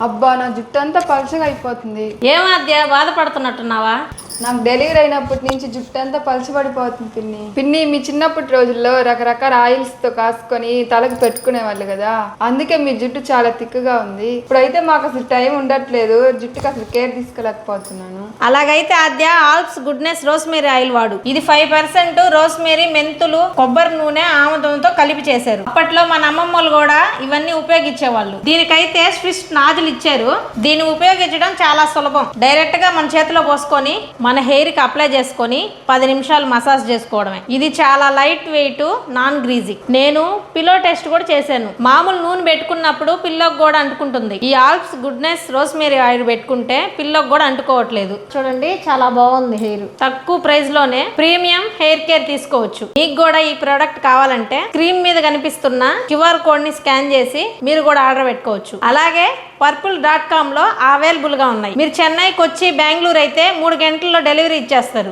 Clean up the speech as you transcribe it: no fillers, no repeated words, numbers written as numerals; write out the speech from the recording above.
అబ్బా నా జుట్టు అంతా పలుచగా అయిపోతుంది. ఏమాద్య బాధపడుతున్నట్టున్నావా? నాకు డెలివరీ అయినప్పటి నుంచి జుట్టు అంతా పలుచబడిపోతుంది పిన్ని. మీ చిన్నప్పటి రోజుల్లో రకరకాల ఆయిల్స్ తో కాసుకొని తలకు పెట్టుకునే వాళ్ళు కదా, అందుకే మీ జుట్టు చాలా తిక్కుగా ఉంది. ఇప్పుడైతే మాకు అసలు టైం ఉండట్లేదు, జుట్టుకి అసలు కేర్ తీసుకోలేకపోతున్నాను. అలాగైతే ఆద్య ఆల్ప్స్ గుడ్నెస్ రోస్మేరీ ఆయిల్ వాడు. ఇది 5% రోస్మేరీ, మెంతులు, కొబ్బరి నూనె, ఆముదంతో కలిపి చేశారు. అప్పట్లో మన అమ్మమ్మలు కూడా ఇవన్నీ ఉపయోగించేవాళ్ళు. దీనికైతే స్విస్ నాజులు ఇచ్చారు. దీన్ని ఉపయోగించడం చాలా సులభం. డైరెక్ట్ గా మన చేతిలో పోసుకొని మన హెయిర్ కి అప్లై చేసుకొని 10 నిమిషాలు మసాజ్ చేసుకోవడమే. ఇది చాలా లైట్ వెయిట్, నాన్ గ్రీజీ. నేను పిల్లో టెస్ట్ కూడా చేశాను. మామూలు నూనె పెట్టుకున్నప్పుడు పిల్లోకి కూడా అంటుకుంటుంది. ఈ ఆల్ప్స్ గుడ్నెస్ రోస్మేరీ ఆయిల్ పెట్టుకుంటే పిల్లోకి కూడా అంటుకోవట్లేదు. చూడండి, చాలా బాగుంది హెయిర్. తక్కువ ప్రైస్ లోనే ప్రీమియం హెయిర్ కేర్ తీసుకోవచ్చు. మీకు కూడా ఈ ప్రోడక్ట్ కావాలంటే స్క్రీన్ మీద కనిపిస్తున్న QR కోడ్ ని స్కాన్ చేసి మీరు కూడా ఆర్డర్ పెట్టుకోవచ్చు. అలాగే purple.com లో అవైలబుల్ గా ఉన్నాయి. మీరు చెన్నైకి వచ్చి బెంగళూరు అయితే 3 గంటల్లో డెలివరీ ఇచ్చేస్తారు.